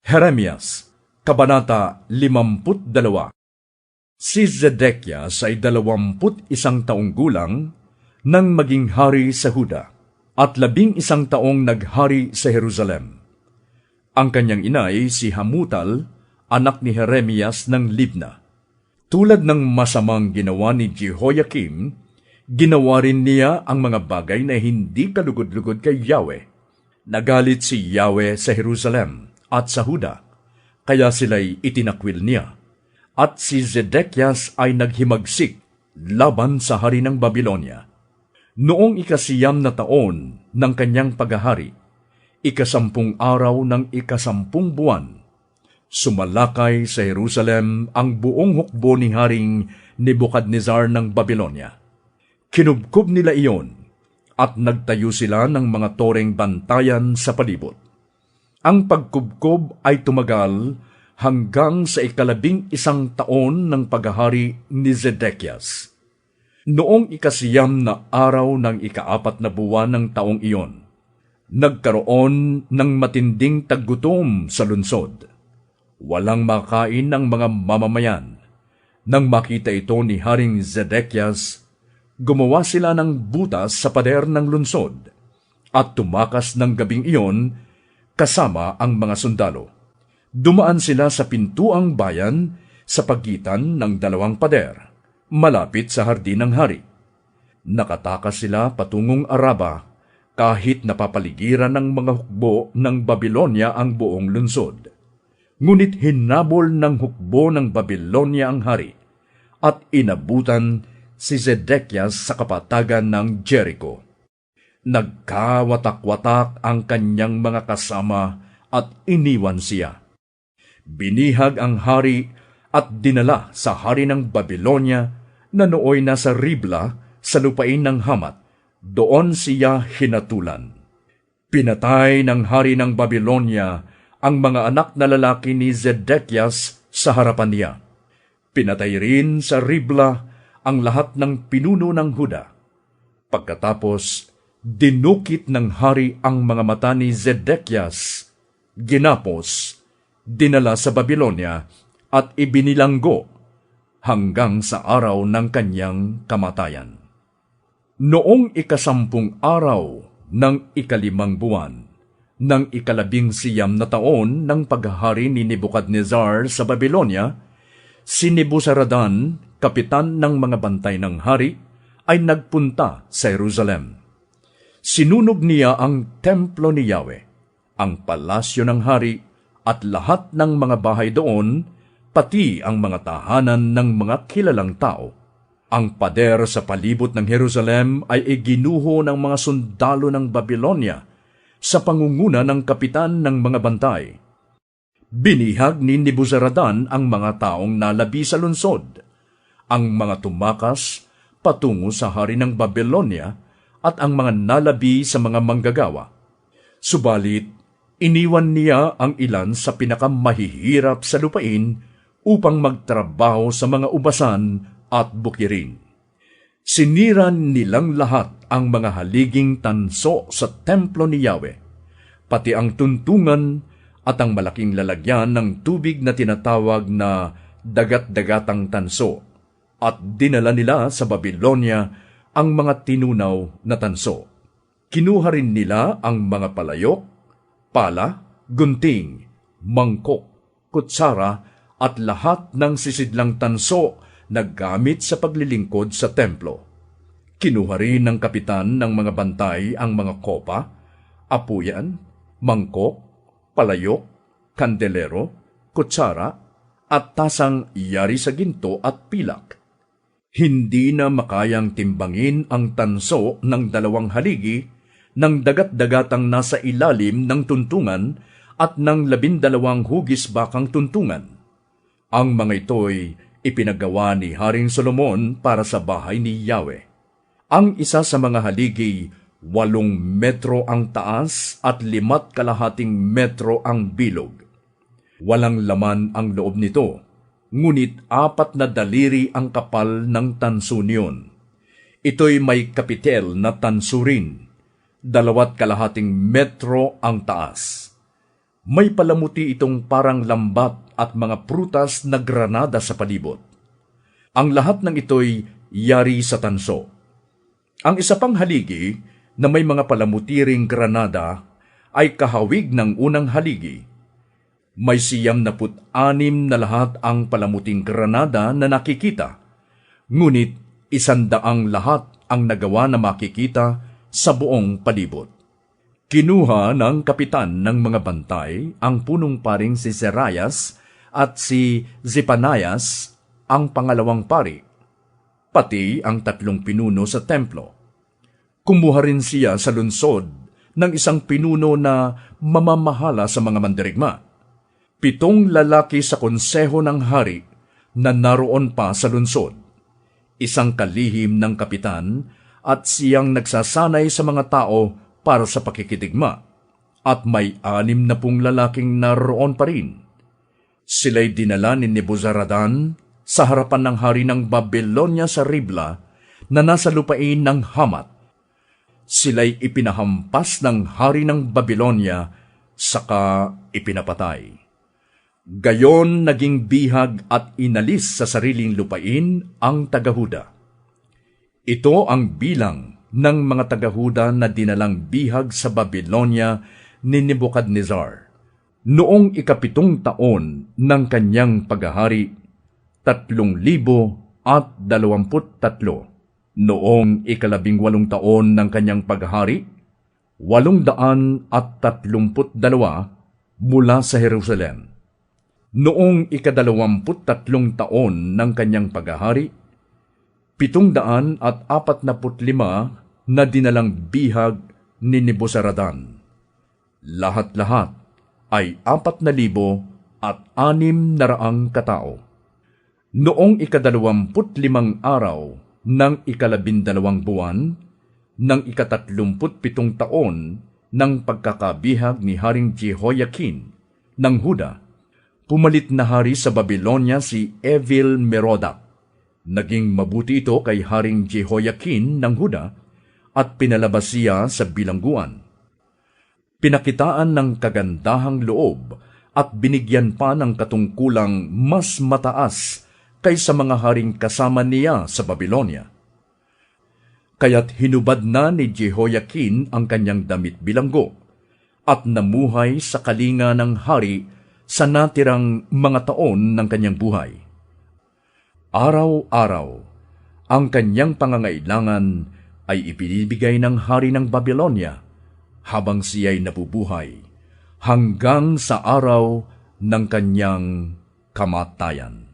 Jeremias, Kabanata 52. Si Zedekias ay 21 taong gulang nang maging hari sa Huda, at 11 taong naghari sa Jerusalem. Ang kanyang inay si Hamutal, anak ni Jeremias ng Libna. Tulad ng masamang ginawa ni Jehoiakim, ginawa rin niya ang mga bagay na hindi kalugod-lugod kay Yahweh. Nagalit si Yahweh sa Jerusalem at sa Huda, kaya sila'y itinakwil niya. At si Zedekias ay naghimagsik laban sa hari ng Babylonia. Noong 9 na taon ng kanyang paghahari, 10 araw ng 10 buwan, sumalakay sa Jerusalem ang buong hukbo ni Haring Nebukadnezar ng Babylonia. Kinubkob nila iyon at nagtayo sila ng mga toreng bantayan sa palibot. Ang pagkubkob ay tumagal hanggang sa 11 taon ng paghahari ni Zedekias. Noong 9 na araw ng 4 na buwan ng taong iyon, nagkaroon ng matinding taggutom sa lungsod. Walang makain ng mga mamamayan. Nang makita ito ni Haring Zedekias, gumawa sila ng butas sa pader ng lungsod at tumakas ng gabing iyon kasama ang mga sundalo. Dumaan sila sa pintuang bayan sa pagitan ng 2 pader, malapit sa hardin ng hari. Nakatakas sila patungong Araba kahit napapaligiran ng mga hukbo ng Babylonia ang buong lungsod. Ngunit hinabol ng hukbo ng Babylonia ang hari at inabutan si Zedekias sa kapatagan ng Jericho. Nagkawatak-watak ang kanyang mga kasama at iniwan siya. Binihag ang hari at dinala sa hari ng Babylonia na nooy nasa Ribla sa lupain ng Hamat. Doon siya hinatulan. Pinatay ng hari ng Babylonia ang mga anak na lalaki ni Zedekias sa harapan niya. Pinatay rin sa Ribla ang lahat ng pinuno ng Huda. Pagkatapos, dinukit ng hari ang mga mata ni Zedekias, ginapos, dinala sa Babylonia at ibinilanggo hanggang sa araw ng kanyang kamatayan. Noong 10 araw ng 5 buwan, ng 11 na taon ng paghahari ni Nebukadnezar sa Babylonia, si Nebuzaradan, kapitan ng mga bantay ng hari, ay nagpunta sa Jerusalem. Sinunog niya ang templo ni Yahweh, ang palasyo ng hari at lahat ng mga bahay doon, pati ang mga tahanan ng mga kilalang tao. Ang pader sa palibot ng Jerusalem ay iginuho ng mga sundalo ng Babylonia sa pangunguna ng kapitan ng mga bantay. Binihag ni Nebuzaradan ang mga taong nalabi sa lungsod, ang mga tumakas patungo sa hari ng Babylonia at ang mga nalabi sa mga manggagawa. Subalit, iniwan niya ang ilan sa pinakamahihirap sa lupain upang magtrabaho sa mga ubasan at bukirin. Sinira nilang lahat ang mga haliging tanso sa templo ni Yahweh, pati ang tuntungan at ang malaking lalagyan ng tubig na tinatawag na dagat-dagatang tanso, at dinala nila sa Babylonia ang mga tinunaw na tanso. Kinuha rin nila ang mga palayok, pala, gunting, mangkok, kutsara at lahat ng sisidlang tanso na gamit sa paglilingkod sa templo. Kinuha rin ng kapitan ng mga bantay ang mga kopa, apuyan, mangkok, palayok, kandelero, kutsara, at tasang yari sa ginto at pilak. Hindi na makayang timbangin ang tanso ng 2 haligi ng dagat-dagatang nasa ilalim ng tuntungan at ng 12 hugis bakang tuntungan. Ang mga ito'y ipinagawa ni Haring Solomon para sa bahay ni Yahweh. Ang isa sa mga haligi, 8 metro ang taas at 5.5 metro ang bilog. Walang laman ang loob nito, ngunit 4 na daliri ang kapal ng tanso niyon. Ito'y may kapitel na tanso rin, 2.5 metro ang taas. May palamuti itong parang lambat at mga prutas na granada sa palibot. Ang lahat ng ito'y yari sa tanso. Ang isa pang haligi na may mga palamutiring granada ay kahawig ng unang haligi. May 96 na lahat ang palamuting granada na nakikita, ngunit 100 lahat ang nagawa na makikita sa buong palibot. Kinuha ng kapitan ng mga bantay ang punong paring si Seraias at si Zepanias ang pangalawang pari, pati ang 3 pinuno sa templo. Kumuha rin siya sa lungsod ng isang pinuno na mamamahala sa mga mandirigma. 7 lalaki sa konseho ng hari na naroon pa sa lungsod, 1 kalihim ng kapitan at siyang nagsasanay sa mga tao para sa pakikidigma, at may 60 lalaking naroon pa rin. Sila'y dinala ni Nebuzaradan sa harapan ng hari ng Babylonia sa Ribla na nasa lupain ng Hamat. Sila'y ipinahampas ng hari ng Babylonia, saka ipinapatay. Gayon naging bihag at inalis sa sariling lupain ang taga-Huda. Ito ang bilang ng mga taga-Huda na dinalang bihag sa Babylonia ni Nebuchadnezzar. Noong 7 taon ng kanyang paghahari, 3,023. Noong 18 taon ng kanyang paghahari, 832 mula sa Jerusalem. Noong 23 taon ng kanyang paghahari, 745 na dinalang bihag ni Nebuzaradan. Lahat-lahat ay 4,600 katao. Noong 25 araw ng 12 buwan ng 37 taon ng pagkakabihag ni Haring Jehoiakim ng Huda, pumalit na hari sa Babylonia si Evil-Merodach. Naging mabuti ito kay Haring Jehoiakim ng Huda at pinalabas siya sa bilangguan. Pinakitaan ng kagandahang loob at binigyan pa ng katungkulang mas mataas kaysa mga haring kasama niya sa Babylonia. Kaya't hinubad na ni Jehoiakim ang kanyang damit bilanggo at namuhay sa kalinga ng hari sa natirang mga taon ng kanyang buhay. Araw-araw, ang kanyang pangangailangan ay ibinibigay ng hari ng Babylonia habang siya'y nabubuhay hanggang sa araw ng kanyang kamatayan.